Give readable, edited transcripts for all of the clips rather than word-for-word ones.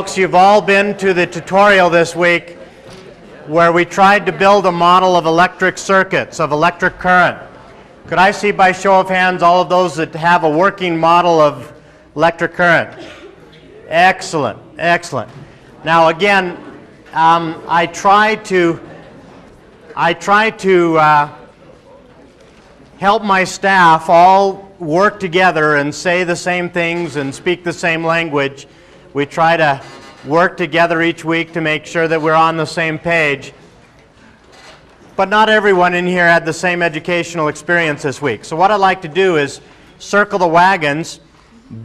Folks, you've all been to the tutorial this week where we tried to build a model of electric circuits, of electric current. Could I see by show of hands all of those that have a working model of electric current? Excellent, excellent. Now again, I try to help my staff all work together and say the same things and speak the same language. We try to work together each week to make sure that we're on the same page. But not everyone in here had the same educational experience this week. So what I'd like to do is circle the wagons,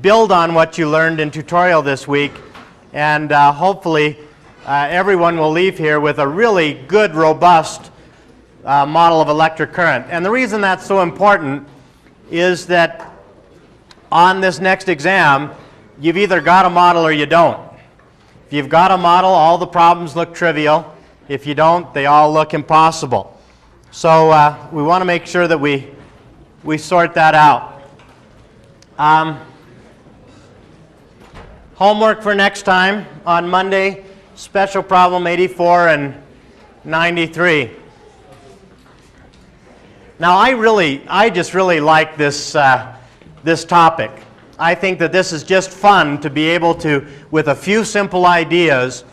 build on what you learned in tutorial this week, and hopefully everyone will leave here with a really good, robust model of electric current. And the reason that's so important is that on this next exam, you've either got a model or you don't. If you've got a model, all the problems look trivial. If you don't, they all look impossible. So we want to make sure that we sort that out. Homework for next time on Monday, special problem 84 and 93. Now I just really like this topic. I think that this is just fun to be able to, with a few simple ideas,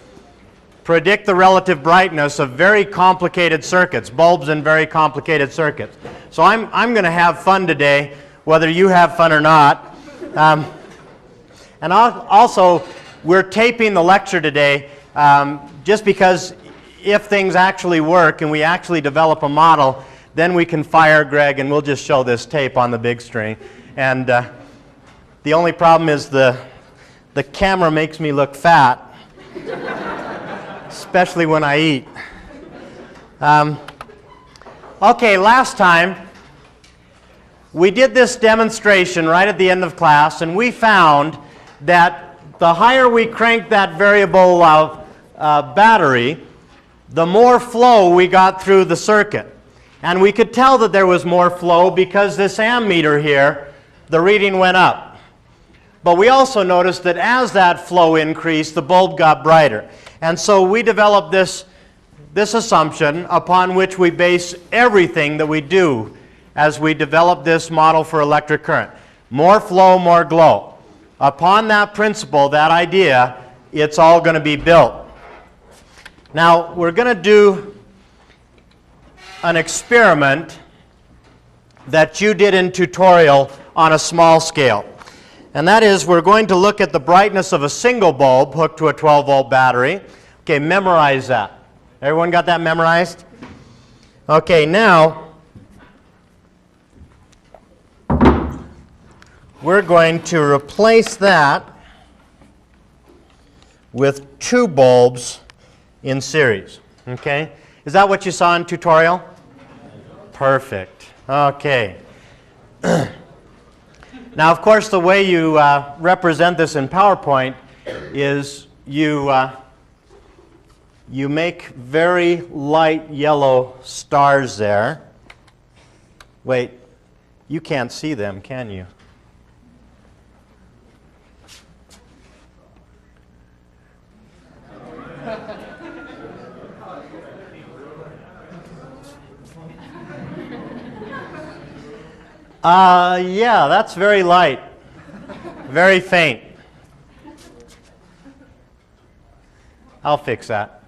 predict the relative brightness of very complicated circuits, bulbs in very complicated circuits. So I'm going to have fun today, whether you have fun or not. And also, we're taping the lecture today just because if things actually work and we actually develop a model, then we can fire Greg and we'll just show this tape on the big screen. And the only problem is the camera makes me look fat, especially when I eat. Okay, last time we did this demonstration right at the end of class, and we found that the higher we cranked that variable battery, the more flow we got through the circuit. And we could tell that there was more flow because this ammeter here, the reading went up. But we also noticed that as that flow increased, the bulb got brighter. And so we developed this assumption upon which we base everything that we do as we develop this model for electric current. More flow, more glow. Upon that principle, that idea, it's all going to be built. Now, we're going to do an experiment that you did in tutorial on a small scale. And that is, we're going to look at the brightness of a single bulb hooked to a 12-volt battery. Okay, memorize that. Everyone got that memorized? Okay, now we're going to replace that with two bulbs in series. Okay? Is that what you saw in tutorial? Perfect. Okay. Now, of course, the way you represent this in PowerPoint is you make very light yellow stars there. Wait, you can't see them, can you? Yeah, that's very light, very faint. I'll fix that.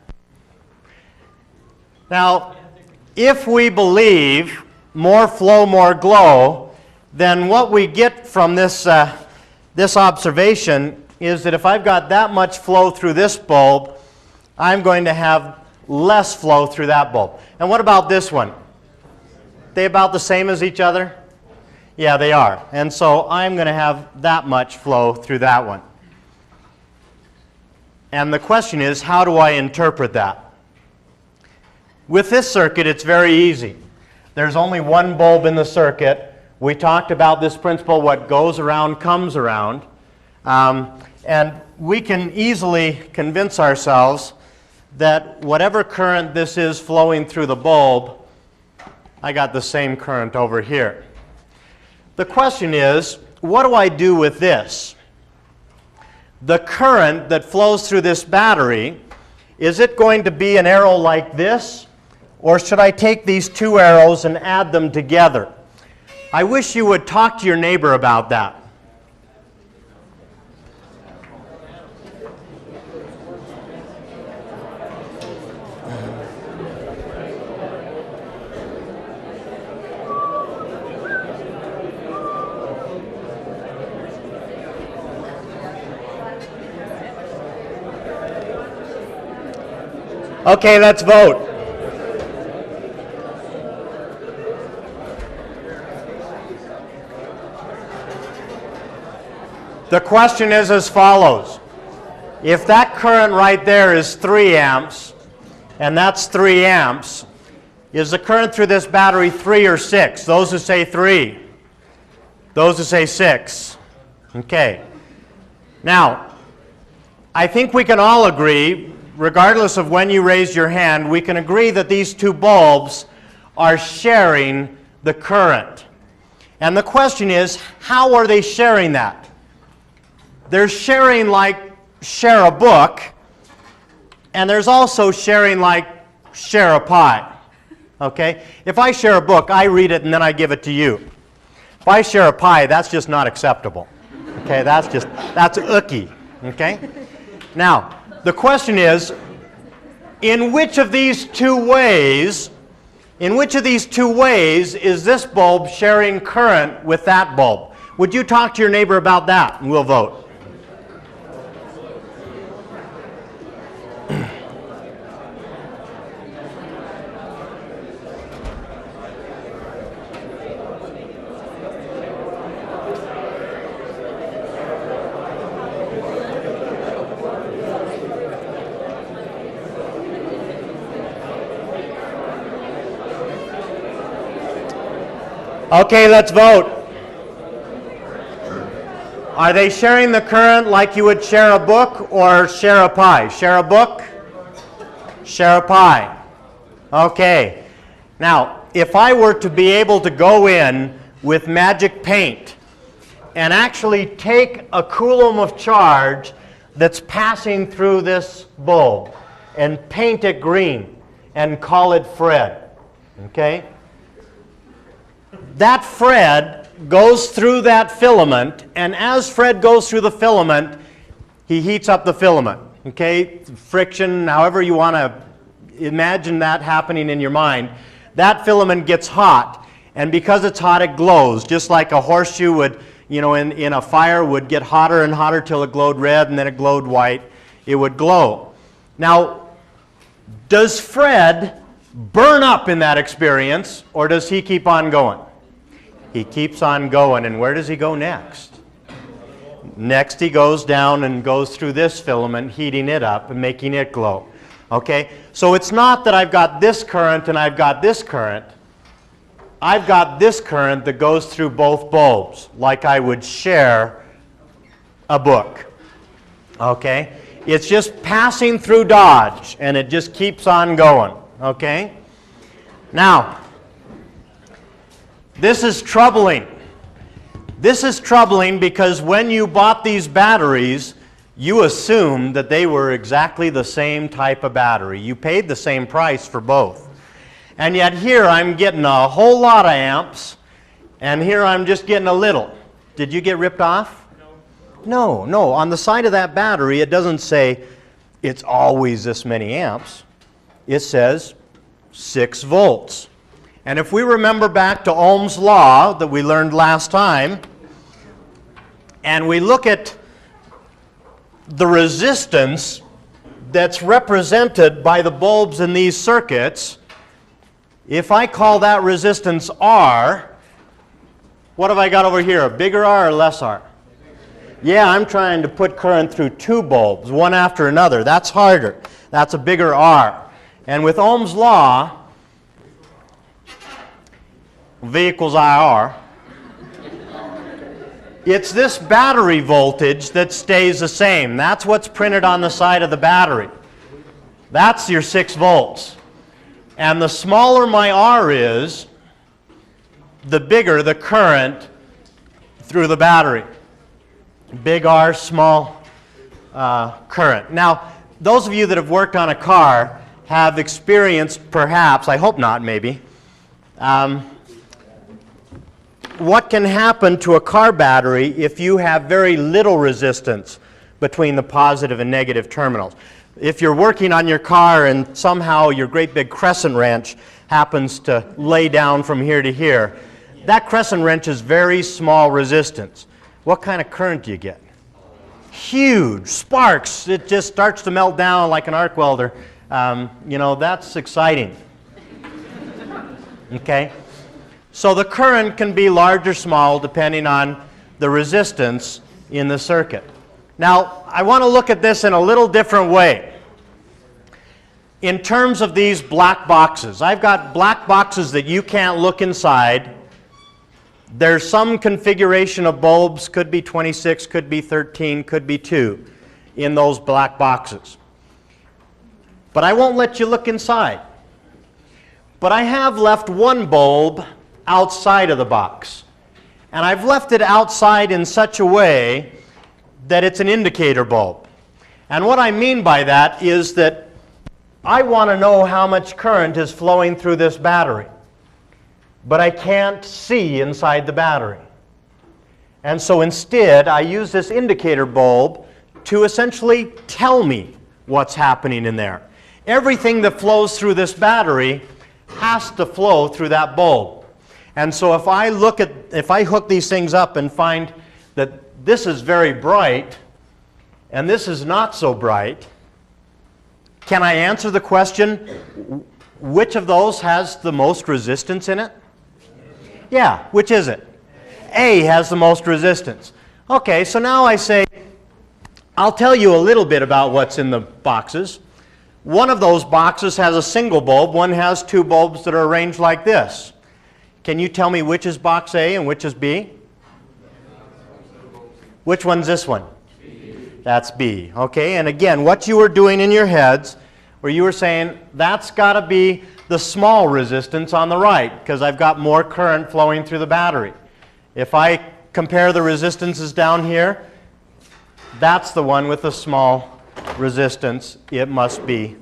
Now, if we believe more flow, more glow, then what we get from this observation is that if I've got that much flow through this bulb, I'm going to have less flow through that bulb. And what about this one? They about the same as each other? Yeah, they are. And so I'm going to have that much flow through that one. And the question is, how do I interpret that? With this circuit, it's very easy. There's only one bulb in the circuit. We talked about this principle, what goes around comes around. And we can easily convince ourselves that whatever current this is flowing through the bulb, I got the same current over here. The question is, what do I do with this? the current that flows through this battery, is it going to be an arrow like this, or should I take these two arrows and add them together? I wish you would talk to your neighbor about that. Okay, let's vote. The question is as follows. If that current right there is 3 amps, and that's 3 amps, is the current through this battery 3 or 6? Those who say 3. Those who say 6. Okay. Now, I think we can all agree, regardless of when you raise your hand, we can agree that these two bulbs are sharing the current. And the question is, how are they sharing that? They're sharing like share a book, and there's also sharing like share a pie. Okay? If I share a book, I read it and then I give it to you. If I share a pie, that's just not acceptable. Okay? That's ooky. Okay? Now, the question is, in which of these two ways is this bulb sharing current with that bulb? Would you talk to your neighbor about that, and we'll vote. Okay, let's vote. Are they sharing the current like you would share a book or share a pie? Share a book? Share a pie. Okay. Now, if I were to be able to go in with magic paint and actually take a coulomb of charge that's passing through this bulb and paint it green and call it Fred, okay? That Fred goes through that filament, and as Fred goes through the filament, he heats up the filament. Okay? Friction, however you want to imagine that happening in your mind. That filament gets hot, and because it's hot, it glows, just like a horseshoe would, in a fire would get hotter and hotter till it glowed red, and then it glowed white. It would glow. Now, does Fred burn up in that experience, or does he keep on going? He keeps on going, and where does he go next? Next he goes down and goes through this filament, heating it up and making it glow. Okay? So it's not that I've got this current and I've got this current. I've got this current that goes through both bulbs, like I would share a book. Okay? It's just passing through Dodge, and it just keeps on going. Okay? Now, this is troubling. This is troubling because when you bought these batteries, you assumed that they were exactly the same type of battery. You paid the same price for both. And yet here I'm getting a whole lot of amps, and here I'm just getting a little. Did you get ripped off? No. No. On the side of that battery, it doesn't say it's always this many amps. It says 6 volts. And if we remember back to Ohm's law that we learned last time, and we look at the resistance that's represented by the bulbs in these circuits, if I call that resistance R, what have I got over here, a bigger R or less R? Yeah, I'm trying to put current through 2 bulbs, one after another. That's harder. That's a bigger R. And with Ohm's law, V equals IR, it's this battery voltage that stays the same. That's what's printed on the side of the battery. That's your 6 volts. And the smaller my R is, the bigger the current through the battery. Big R, small current. Now, those of you that have worked on a car have experienced, perhaps, I hope not, maybe, what can happen to a car battery if you have very little resistance between the positive and negative terminals. If you're working on your car and somehow your great big crescent wrench happens to lay down from here to here, that crescent wrench is very small resistance. What kind of current do you get? Huge sparks. It just starts to melt down like an arc welder. You know, that's exciting. Okay? So the current can be large or small depending on the resistance in the circuit. Now, I want to look at this in a little different way. In terms of these black boxes, I've got black boxes that you can't look inside. There's some configuration of bulbs, could be 26, could be 13, could be 2 in those black boxes. But I won't let you look inside. But I have left one bulb outside of the box. And I've left it outside in such a way that it's an indicator bulb. And what I mean by that is that I want to know how much current is flowing through this battery. But I can't see inside the battery. And so instead, I use this indicator bulb to essentially tell me what's happening in there. Everything that flows through this battery has to flow through that bulb. And so if I hook these things up and find that this is very bright and this is not so bright, can I answer the question, which of those has the most resistance in it? Yeah, which is it? A has the most resistance. Okay, so now I say, I'll tell you a little bit about what's in the boxes. One of those boxes has a single bulb, one has 2 bulbs that are arranged like this. Can you tell me which is box A and which is B? Which one's this one? B. That's B. Okay, and again, what you were doing in your heads, where you were saying, that's got to be the small resistance on the right, because I've got more current flowing through the battery. If I compare the resistances down here, that's the one with the small resistance. It must be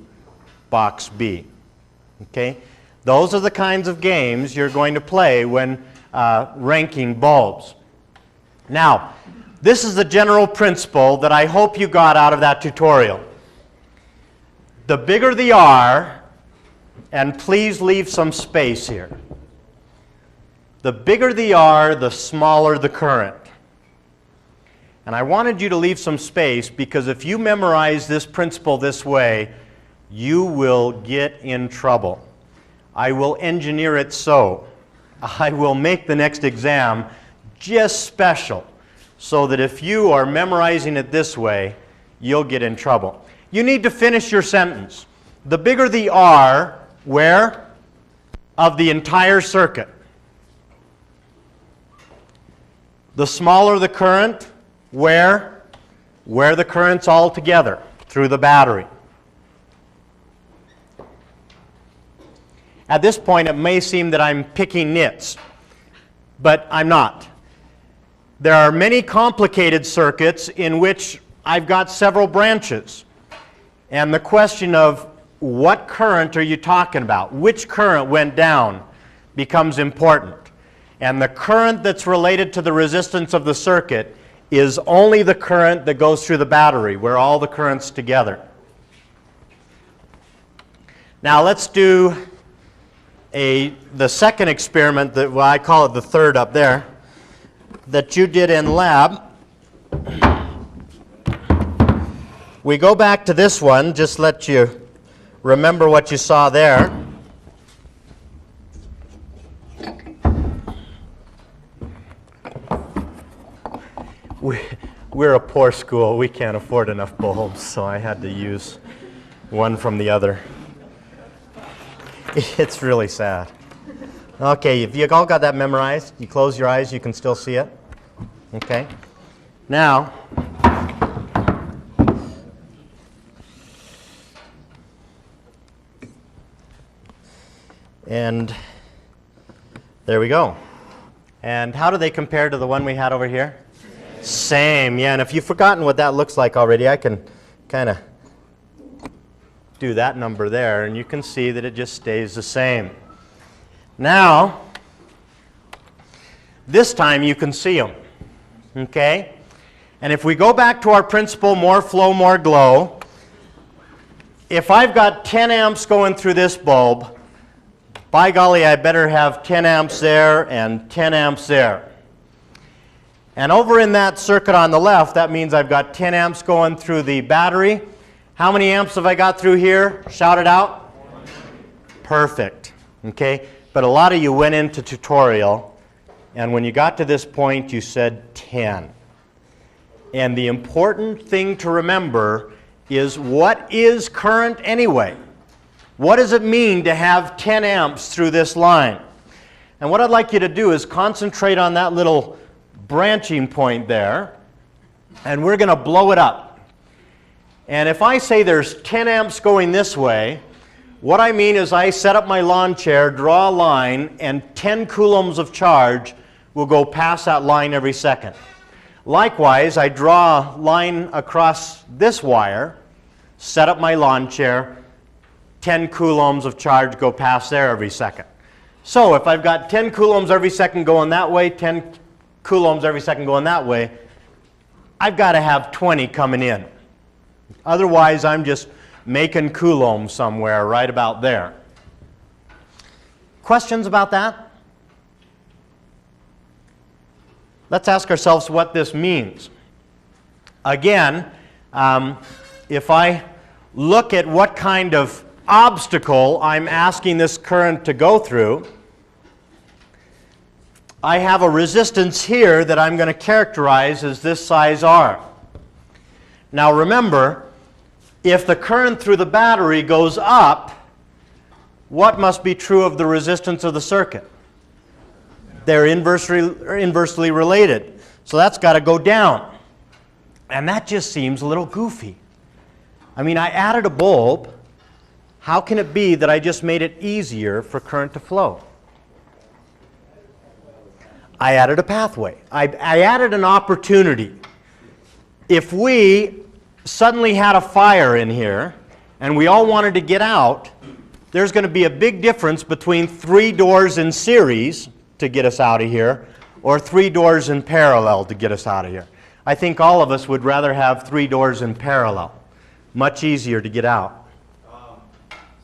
box B. Okay? Those are the kinds of games you're going to play when ranking bulbs. Now, this is the general principle that I hope you got out of that tutorial. The bigger the R, and please leave some space here. The bigger the R, the smaller the current. And I wanted you to leave some space because if you memorize this principle this way, you will get in trouble. I will engineer it so. I will make the next exam just special so that if you are memorizing it this way, you'll get in trouble. You need to finish your sentence. The bigger the R, where? Of the entire circuit. The smaller the current, where? Where the current's all together, through the battery. At this point, it may seem that I'm picking nits, but I'm not. There are many complicated circuits in which I've got several branches. And the question of what current are you talking about? Which current went down becomes important. And the current that's related to the resistance of the circuit is only the current that goes through the battery, where all the current's together. Now let's do the second experiment, that, well, I call it the third up there, that you did in lab. We go back to this one, just let you remember what you saw there. We're a poor school. We can't afford enough bulbs, so I had to use one from the other. It's really sad. Okay, if you all got that memorized, you close your eyes, you can still see it. Okay. Now, and there we go. And how do they compare to the one we had over here? Same, yeah, and if you've forgotten what that looks like already, I can kind of do that number there, and you can see that it just stays the same. Now, this time you can see them, okay? And if we go back to our principle, more flow, more glow, if I've got 10 amps going through this bulb, by golly, I better have 10 amps there and 10 amps there. And over in that circuit on the left, that means I've got 10 amps going through the battery. How many amps have I got through here? Shout it out. Perfect. Okay? But a lot of you went into tutorial, and when you got to this point, you said 10. And the important thing to remember is, what is current anyway? What does it mean to have 10 amps through this line? And what I'd like you to do is concentrate on that little branching point there, and we're going to blow it up. And if I say there's 10 amps going this way, what I mean is I set up my lawn chair, draw a line, and 10 coulombs of charge will go past that line every second. Likewise, I draw a line across this wire, set up my lawn chair, 10 coulombs of charge go past there every second. So if I've got 10 coulombs every second going that way, 10 coulombs every second going that way, I've got to have 20 coming in. Otherwise, I'm just making coulombs somewhere right about there. Questions about that? Let's ask ourselves what this means. Again, if I look at what kind of obstacle I'm asking this current to go through, I have a resistance here that I'm going to characterize as this size R. Now remember, if the current through the battery goes up, what must be true of the resistance of the circuit? They're inversely related. So that's got to go down. And that just seems a little goofy. I mean, I added a bulb. How can it be that I just made it easier for current to flow? I added a pathway. I added an opportunity. If we suddenly had a fire in here and we all wanted to get out, there's going to be a big difference between 3 doors in series to get us out of here or 3 doors in parallel to get us out of here. I think all of us would rather have 3 doors in parallel. Much easier to get out.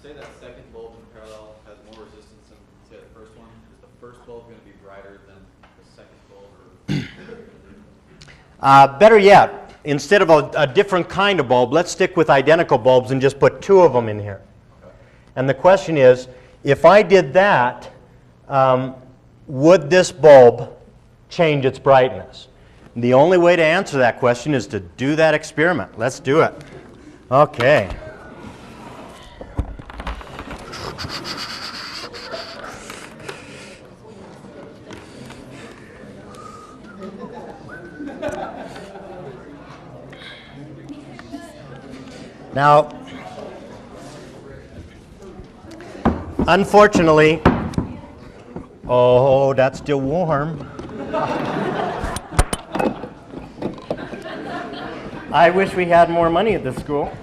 Say that second bulb in parallel has more resistance than, say, the first one. Is the first bulb going to be brighter than the second bulb? Or Better yet, instead of a different kind of bulb, let's stick with identical bulbs and just put 2 of them in here. Okay. And the question is, if I did that, would this bulb change its brightness? The only way to answer that question is to do that experiment. Let's do it. Okay. Now, unfortunately, oh, that's still warm. I wish we had more money at this school.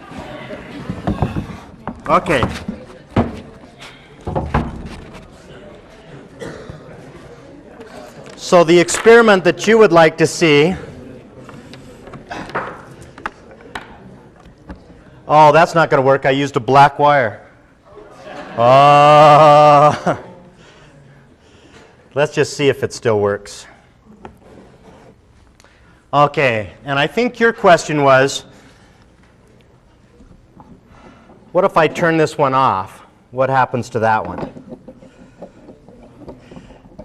Okay. So the experiment that you would like to see, oh, that's not going to work. I used a black wire. Let's just see if it still works. Okay, and I think your question was, what if I turn this one off? What happens to that one?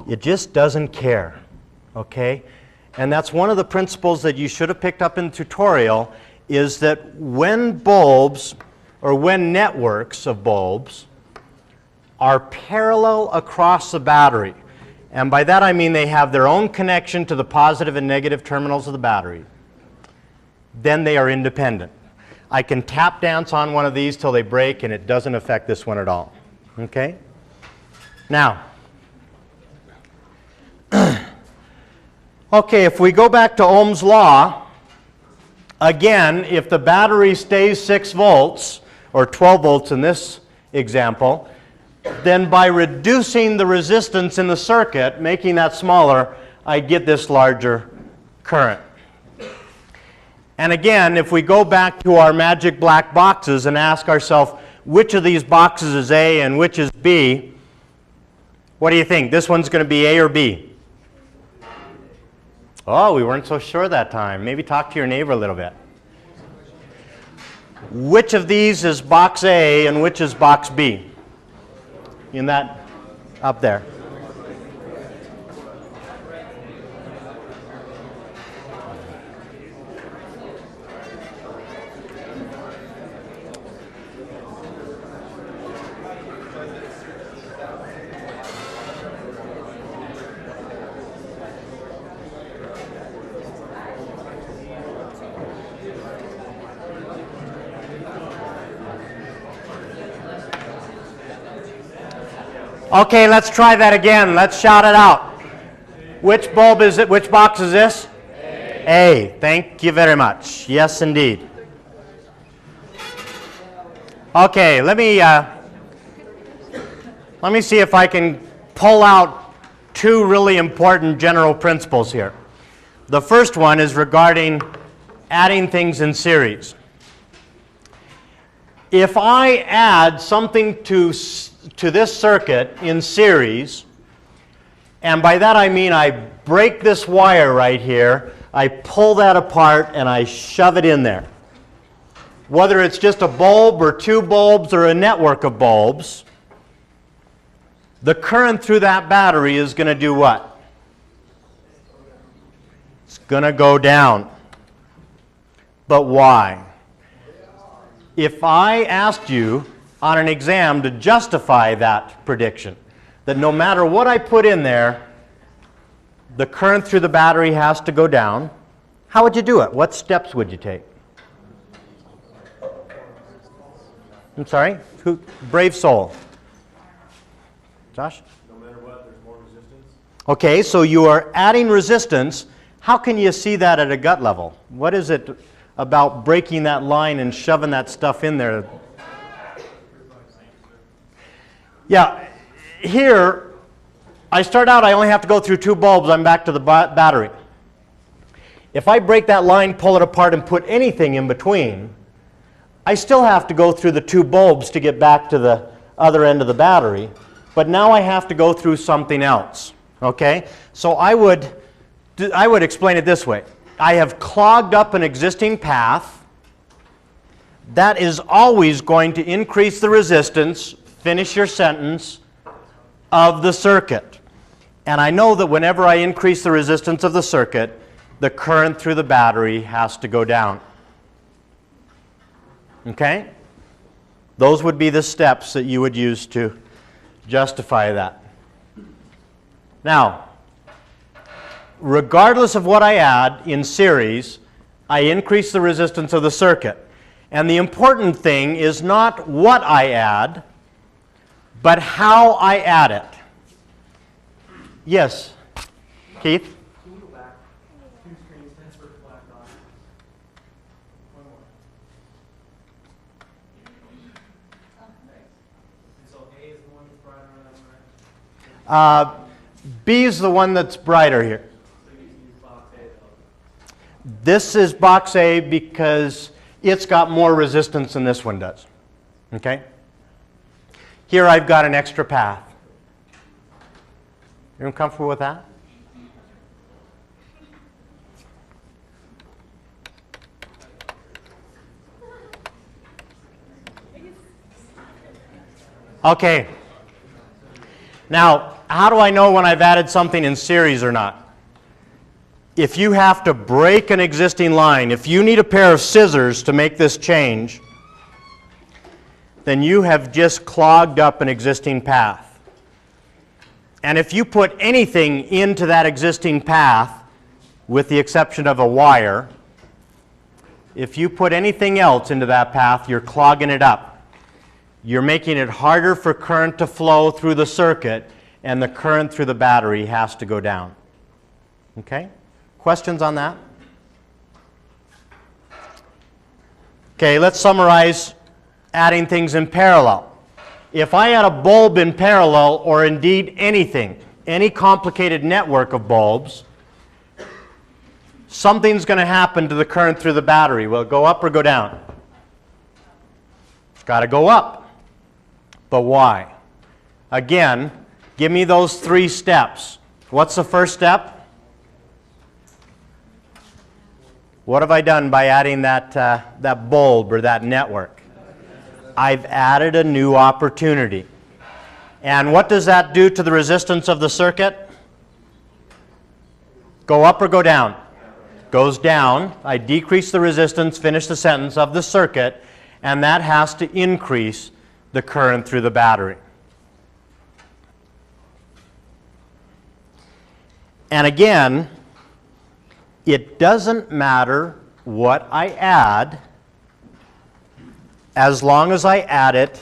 It just doesn't care, okay? And that's one of the principles that you should have picked up in the tutorial, is that when bulbs, or when networks of bulbs, are parallel across the battery, and by that I mean they have their own connection to the positive and negative terminals of the battery, then they are independent. I can tap dance on one of these till they break and it doesn't affect this one at all. Okay? Now, Okay, if we go back to Ohm's law, again, if the battery stays 6 volts, or 12 volts in this example, then by reducing the resistance in the circuit, making that smaller, I get this larger current. And again, if we go back to our magic black boxes and ask ourselves, which of these boxes is A and which is B, what do you think? This one's going to be A or B? Oh, we weren't so sure that time. Maybe talk to your neighbor a little bit. Which of these is box A and which is box B? In that up there. Okay, let's try that again. Let's shout it out. Which bulb is it? Which box is this? A. Thank you very much. Yes, indeed. Okay, let me see if I can pull out 2 really important general principles here. The first one is regarding adding things in series. If I add something to this circuit in series, and by that I mean I break this wire right here, I pull that apart and I shove it in there. Whether it's just a bulb or 2 bulbs or a network of bulbs, the current through that battery is going to do what? It's going to go down. But why? If I asked you on an exam to justify that prediction, that no matter what I put in there, the current through the battery has to go down, how would you do it? What steps would you take? I'm sorry? Who? Brave soul. Josh? No matter what, there's more resistance. Okay, so you are adding resistance. How can you see that at a gut level? What is it about breaking that line and shoving that stuff in there? Yeah, here, I start out, I only have to go through 2 bulbs, I'm back to the battery. If I break that line, pull it apart, and put anything in between, I still have to go through the 2 bulbs to get back to the other end of the battery, but now I have to go through something else, okay? So I would explain it this way. I have clogged up an existing path. That is always going to increase the resistance, finish your sentence, of the circuit. And I know that whenever I increase the resistance of the circuit, the current through the battery has to go down. Okay? Those would be the steps that you would use to justify that. Now, regardless of what I add in series, I increase the resistance of the circuit. And the important thing is not what I add, but how I add it. Yes, Keith? Can you go back 2 screens, that's for black dots. One more. And so A is the one that's brighter on that one, right? B is the one that's brighter here. So you can use box A though. This is box A because it's got more resistance than this one does. Okay? Here I've got an extra path. Everyone comfortable with that? Okay. Now, how do I know when I've added something in series or not? If you have to break an existing line, if you need a pair of scissors to make this change, then you have just clogged up an existing path. And if you put anything into that existing path, with the exception of a wire, if you put anything else into that path, you're clogging it up. You're making it harder for current to flow through the circuit, and the current through the battery has to go down. Okay? Questions on that? Okay, let's summarize adding things in parallel. If I add a bulb in parallel, or indeed anything, any complicated network of bulbs, something's going to happen to the current through the battery. Will it go up or go down? It's got to go up. But why? Again, give me those 3 steps. What's the first step? What have I done by adding that bulb or that network? I've added a new opportunity. And what does that do to the resistance of the circuit? Go up or go down? Goes down. I decrease the resistance, finish the sentence, of the circuit, and that has to increase the current through the battery. And again, it doesn't matter what I add as long as I add it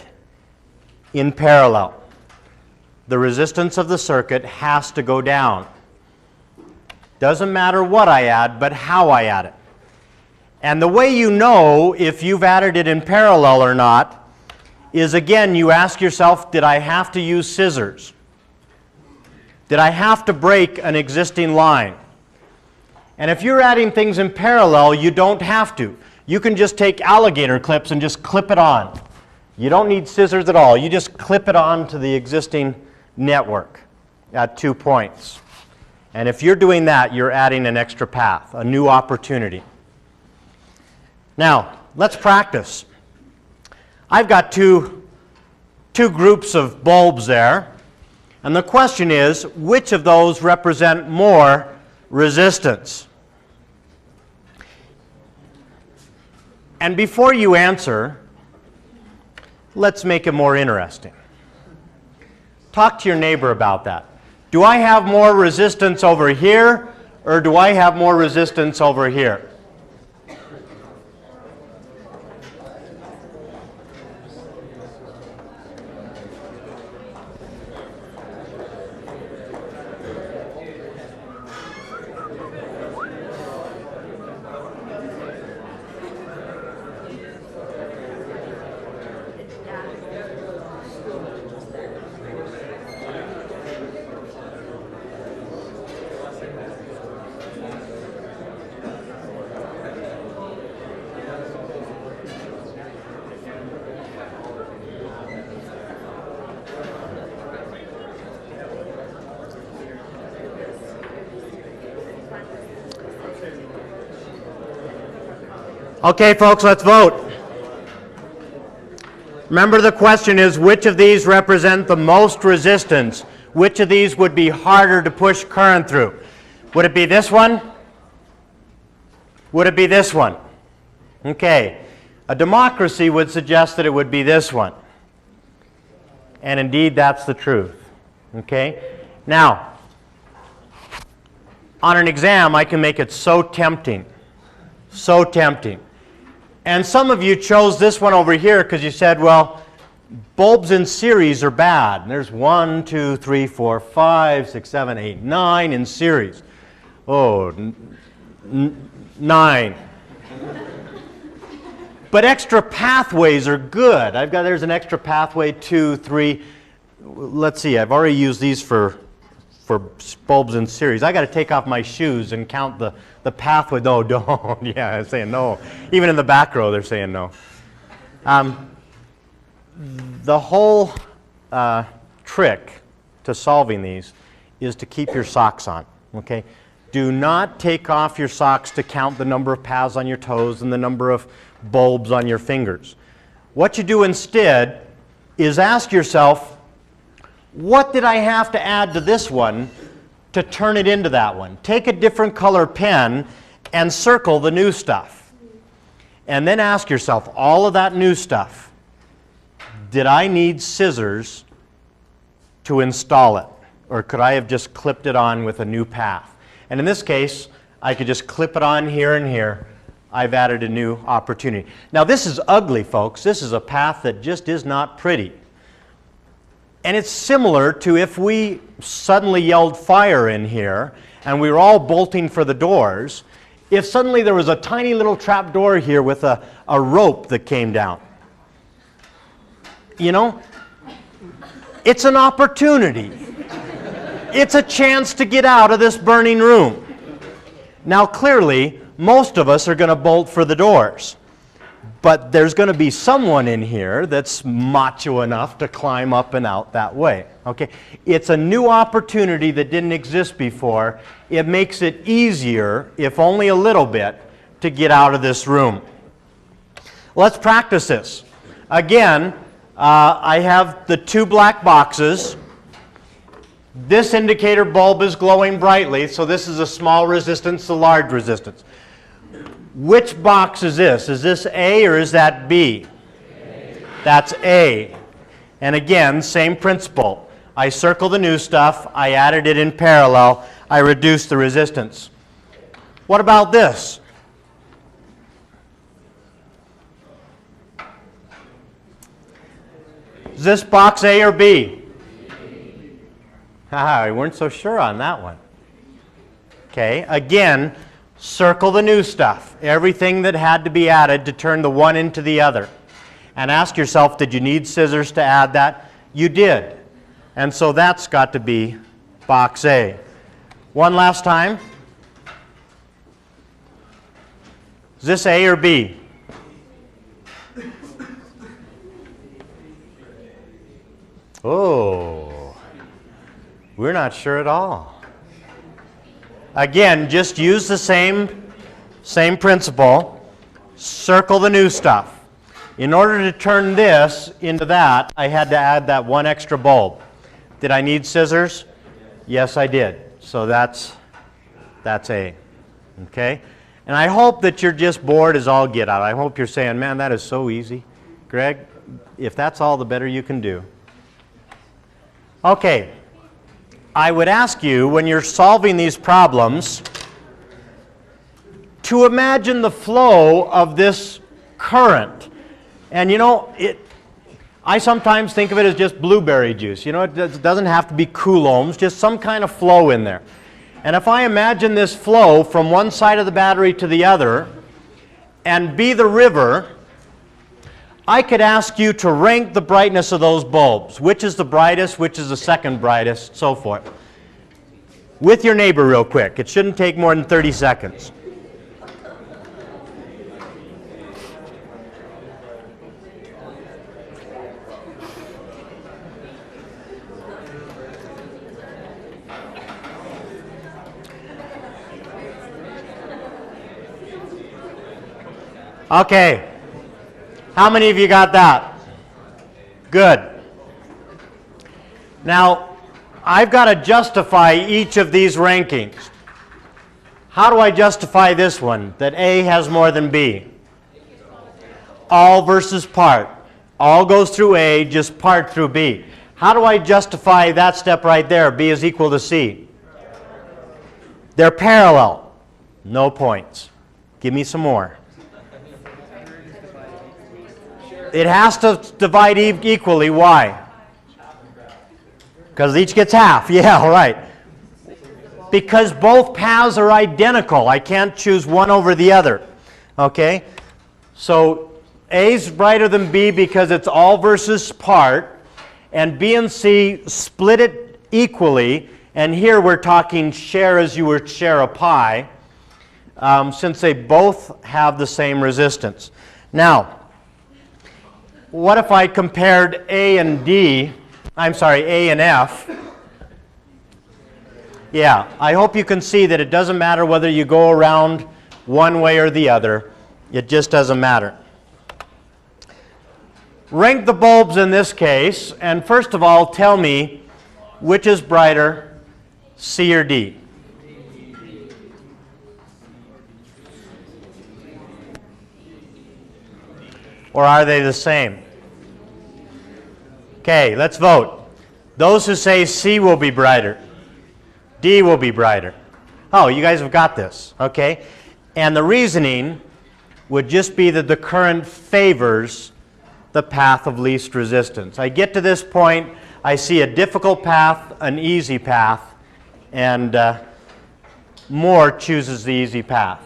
in parallel. The resistance of the circuit has to go down. Doesn't matter what I add, but how I add it. And the way you know if you've added it in parallel or not is, again, you ask yourself, did I have to use scissors? Did I have to break an existing line? And if you're adding things in parallel, you don't have to. You can just take alligator clips and just clip it on. You don't need scissors at all. You just clip it on to the existing network at 2 points. And if you're doing that, you're adding an extra path, a new opportunity. Now, let's practice. I've got two groups of bulbs there. And the question is, which of those represent more resistance? And before you answer, let's make it more interesting. Talk to your neighbor about that. Do I have more resistance over here, or do I have more resistance over here? Okay, folks, let's vote. Remember, the question is, which of these represent the most resistance? Which of these would be harder to push current through? Would it be this one? Would it be this one? Okay. A democracy would suggest that it would be this one. And indeed, that's the truth. Okay? Now, on an exam, I can make it so tempting. So tempting. And some of you chose this one over here because you said, well, bulbs in series are bad. And there's 1, 2, 3, 4, 5, 6, 7, 8, 9 in series. Oh, 9. But extra pathways are good. There's an extra pathway, 2, 3. Let's see, I've already used these for bulbs in series. I got to take off my shoes and count the pathway. No, don't. Yeah, I'm saying no. Even in the back row, they're saying no. The whole trick to solving these is to keep your socks on. Okay? Do not take off your socks to count the number of paths on your toes and the number of bulbs on your fingers. What you do instead is ask yourself, what did I have to add to this one to turn it into that one? Take a different color pen and circle the new stuff. And then ask yourself, all of that new stuff, did I need scissors to install it? Or could I have just clipped it on with a new path? And in this case, I could just clip it on here and here. I've added a new opportunity. Now this is ugly, folks. This is a path that just is not pretty. And it's similar to if we suddenly yelled fire in here and we were all bolting for the doors, if suddenly there was a tiny little trap door here with a rope that came down? You know, it's an opportunity. It's a chance to get out of this burning room. Now, clearly, most of us are going to bolt for the doors. But there's going to be someone in here that's macho enough to climb up and out that way. Okay? It's a new opportunity that didn't exist before. It makes it easier, if only a little bit, to get out of this room. Let's practice this. Again, I have the two black boxes. This indicator bulb is glowing brightly, so this is a small resistance, the large resistance. Which box is this? Is this A or is that B? A. That's A. And again, same principle. I circle the new stuff, I added it in parallel, I reduced the resistance. What about this? Is this box A or B? Haha, we weren't so sure on that one. Okay, again, circle the new stuff, everything that had to be added to turn the one into the other. And ask yourself, did you need scissors to add that? You did. And so that's got to be box A. One last time. Is this A or B? Oh, we're not sure at all. Again, just use the same principle. Circle the new stuff. In order to turn this into that, I had to add that one extra bulb. Did I need scissors? Yes, I did. So that's A. Okay? And I hope that you're just bored as all get out. I hope you're saying, man, that is so easy. Greg, if that's all, the better you can do. Okay. I would ask you, when you're solving these problems, to imagine the flow of this current. And you know, I sometimes think of it as just blueberry juice. You know, it doesn't have to be coulombs, just some kind of flow in there. And if I imagine this flow from one side of the battery to the other, and be the river, I could ask you to rank the brightness of those bulbs. Which is the brightest, which is the second brightest, so forth. With your neighbor real quick. It shouldn't take more than 30 seconds. Okay. How many of you got that? Good. Now, I've got to justify each of these rankings. How do I justify this one, that A has more than B? All versus part. All goes through A, just part through B. How do I justify that step right there? B is equal to C. They're parallel. No points. Give me some more. It has to divide equally. Why? Because each gets half. Yeah, right. Because both paths are identical. I can't choose one over the other. Okay? So A's brighter than B because it's all versus part. And B and C split it equally. And here we're talking share as you would share a pie. Since they both have the same resistance. Now, what if I compared A and D, A and F? Yeah, I hope you can see that it doesn't matter whether you go around one way or the other. It just doesn't matter. Rank the bulbs in this case, and first of all, tell me which is brighter, C or D? Or are they the same? Okay, let's vote. Those who say C will be brighter, D will be brighter. Oh, you guys have got this, okay? And the reasoning would just be that the current favors the path of least resistance. I get to this point, I see a difficult path, an easy path, and more chooses the easy path.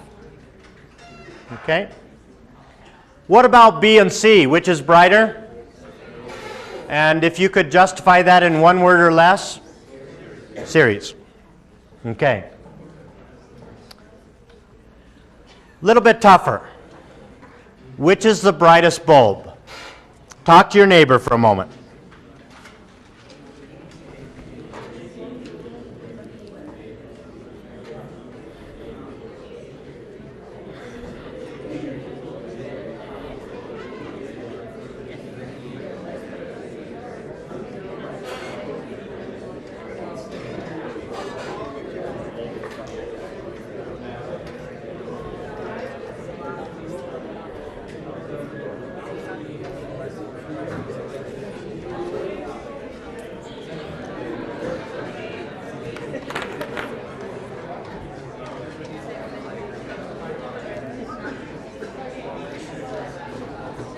Okay? What about B and C? Which is brighter? And if you could justify that in one word or less? Series. Okay. A little bit tougher. Which is the brightest bulb? Talk to your neighbor for a moment.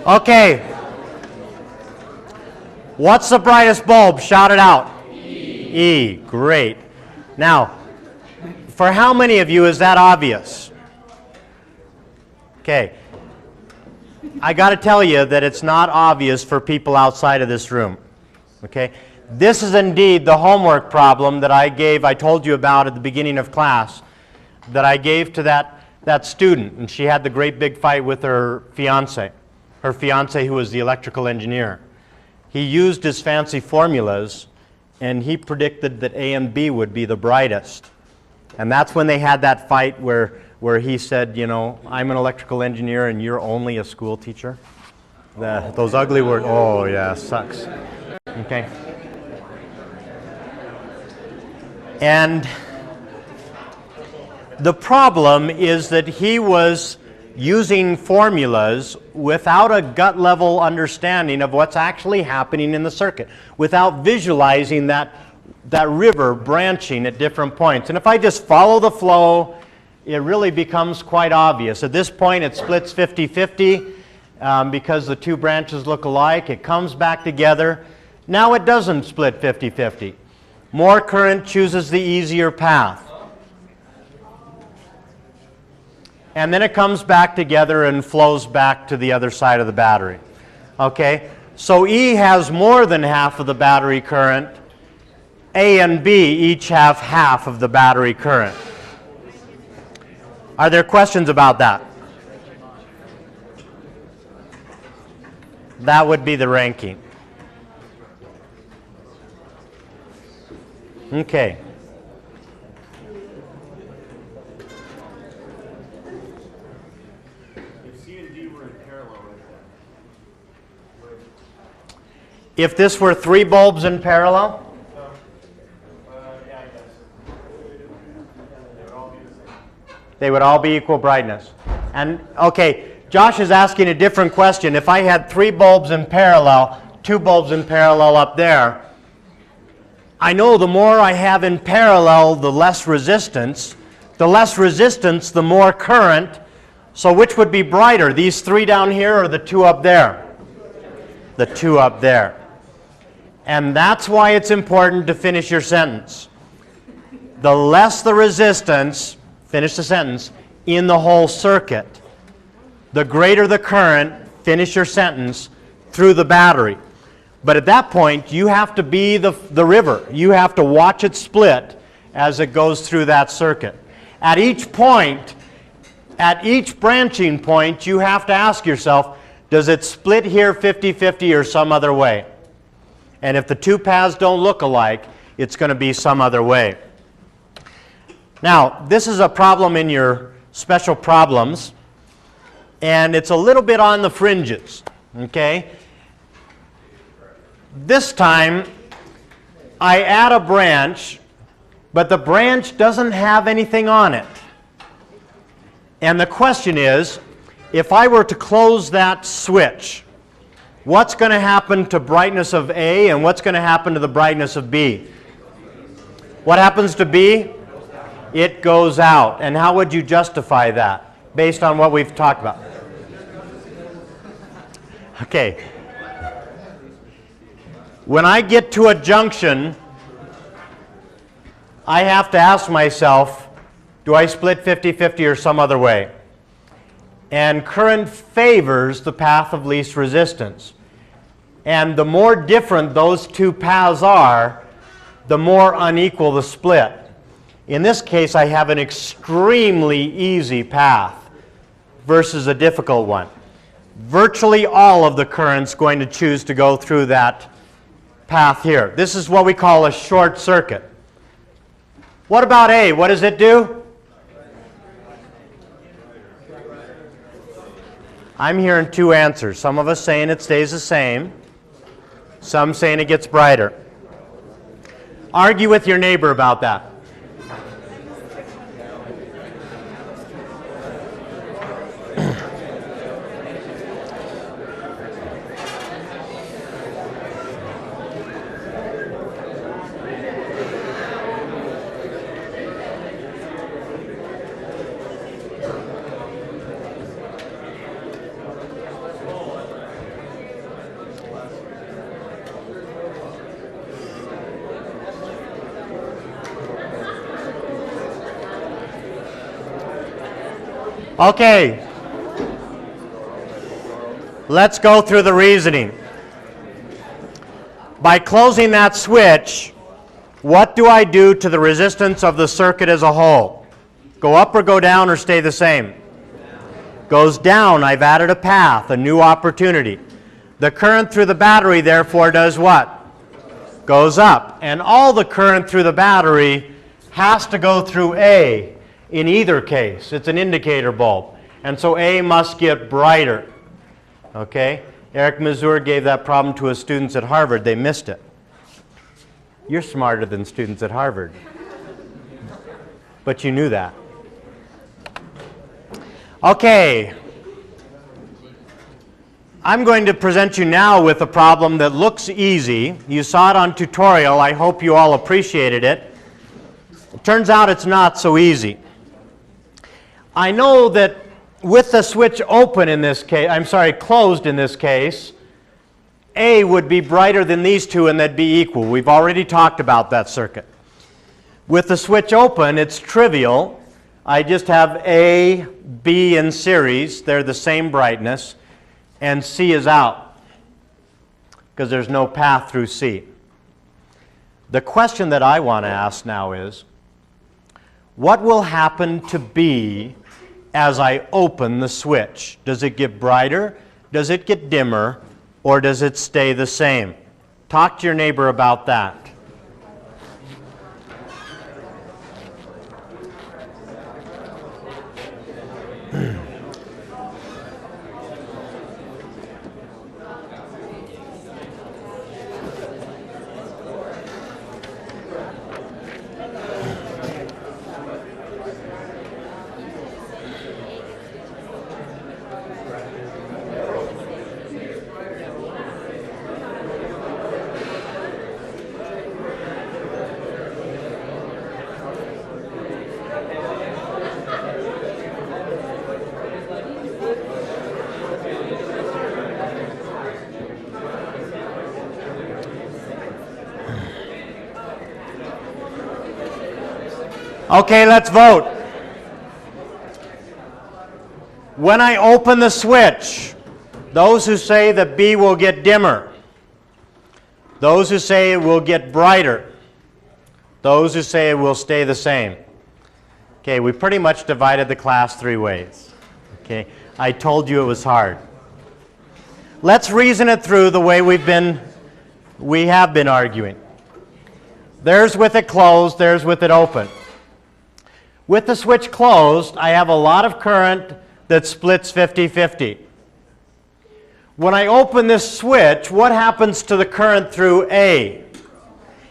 Okay. What's the brightest bulb? Shout it out. E. Great. Now, for how many of you is that obvious? Okay. I got to tell you that it's not obvious for people outside of this room. Okay? This is indeed the homework problem that I told you about at the beginning of class, that I gave to that student, and she had the great big fight with her fiance who was the electrical engineer. He used his fancy formulas, and he predicted that A and B would be the brightest. And that's when they had that fight where he said, you know, I'm an electrical engineer and you're only a school teacher. Those ugly words, oh yeah, sucks. Okay. And the problem is that he was using formulas without a gut level understanding of what's actually happening in the circuit, without visualizing that river branching at different points. And if I just follow the flow, it really becomes quite obvious. At this point it splits 50-50 because the two branches look alike. It comes back together. Now it doesn't split 50-50. More current chooses the easier path. And then it comes back together and flows back to the other side of the battery. Okay? So E has more than half of the battery current. A and B each have half of the battery current. Are there questions about that? That would be the ranking. Okay. If this were 3 bulbs in parallel? Yeah, I guess. They would all be the same. They would all be equal brightness. And, okay, Josh is asking a different question. If I had 3 bulbs in parallel, 2 bulbs in parallel up there, I know the more I have in parallel, the less resistance. The less resistance, the more current. So which would be brighter, these 3 down here or the 2 up there? The 2 up there. And that's why it's important to finish your sentence. The less the resistance, finish the sentence, in the whole circuit, the greater the current, finish your sentence, through the battery. But at that point, you have to be the river. You have to watch it split as it goes through that circuit. At each point, at each branching point, you have to ask yourself, does it split here 50-50 or some other way? And if the 2 paths don't look alike, it's going to be some other way. Now, this is a problem in your special problems, and it's a little bit on the fringes, okay? This time, I add a branch, but the branch doesn't have anything on it. And the question is, if I were to close that switch, what's going to happen to brightness of A and what's going to happen to the brightness of B? What happens to B? It goes out. And how would you justify that based on what we've talked about? Okay. When I get to a junction, I have to ask myself, Do I split 50-50 or some other way? And current favors the path of least resistance. And the more different those two paths are, the more unequal the split. In this case, I have an extremely easy path versus a difficult one. Virtually all of the current's going to choose to go through that path here. This is what we call a short circuit. What about A? What does it do? I'm hearing two answers. Some of us saying it stays the same. Some saying it gets brighter. Argue with your neighbor about that. Okay, let's go through the reasoning. By closing that switch, what do I do to the resistance of the circuit as a whole? Go up or go down or stay the same? Goes down. I've added a path, a new opportunity. The current through the battery, therefore, does what? Goes up. And all the current through the battery has to go through A. In either case, it's an indicator bulb. And so A must get brighter. Okay? Eric Mazur gave that problem to his students at Harvard. They missed it. You're smarter than students at Harvard. But you knew that. Okay. I'm going to present you now with a problem that looks easy. You saw it on tutorial. I hope you all appreciated it. It turns out it's not so easy. I know that with the switch open in this case, closed in this case, A would be brighter than these two and they'd be equal. We've already talked about that circuit. With the switch open, it's trivial. I just have A, B in series. They're the same brightness. And C is out because there's no path through C. The question that I want to ask now is, what will happen to B as I open the switch? Does it get brighter? Does it get dimmer? Or does it stay the same? Talk to your neighbor about that. Okay, let's vote. When I open the switch, those who say that B will get dimmer, those who say it will get brighter, those who say it will stay the same. Okay, we pretty much divided the class three ways. Okay, I told you it was hard. Let's reason it through the way we have been arguing. There's with it closed, there's with it open. With the switch closed, I have a lot of current that splits 50-50. When I open this switch, what happens to the current through A?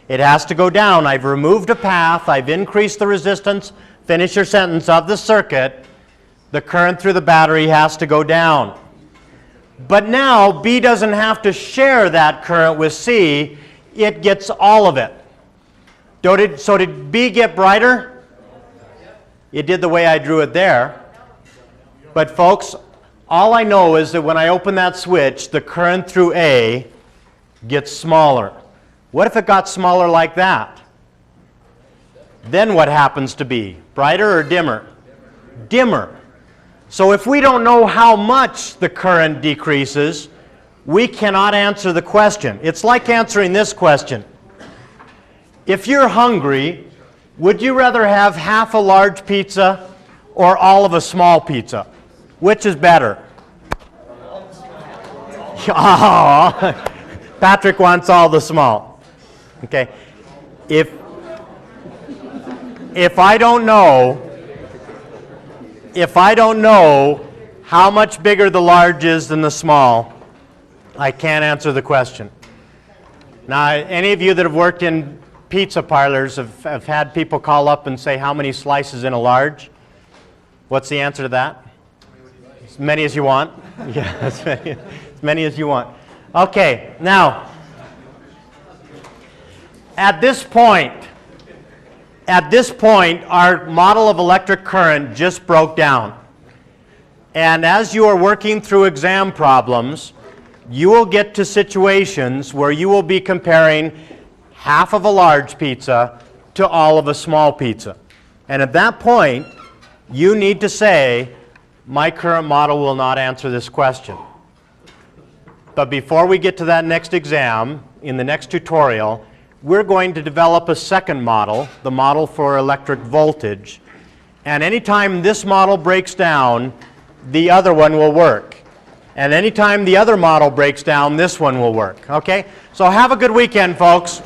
It has to go down. I've removed a path. I've increased the resistance, finish your sentence, of the circuit. The current through the battery has to go down. But now, B doesn't have to share that current with C. It gets all of it. So did B get brighter? It did the way I drew it there. But folks, all I know is that when I open that switch, the current through A gets smaller. What if it got smaller like that? then what happens to be? Brighter or dimmer? Dimmer. So if we don't know how much the current decreases, we cannot answer the question. It's like answering this question. If you're hungry, would you rather have half a large pizza or all of a small pizza? Which is better? Oh, Patrick wants all the small. Okay. If I don't know how much bigger the large is than the small, I can't answer the question. Now, any of you that have worked in pizza parlors have had people call up and say, how many slices in a large? What's the answer to that? As many as you want. Yeah, as many as you want. Okay, now, at this point, our model of electric current just broke down. And as you are working through exam problems, you will get to situations where you will be comparing half of a large pizza to all of a small pizza. And at that point, you need to say, my current model will not answer this question. But before we get to that next exam, in the next tutorial, we're going to develop a second model, the model for electric voltage. And anytime this model breaks down, the other one will work. And anytime the other model breaks down, this one will work. Okay? So have a good weekend, folks.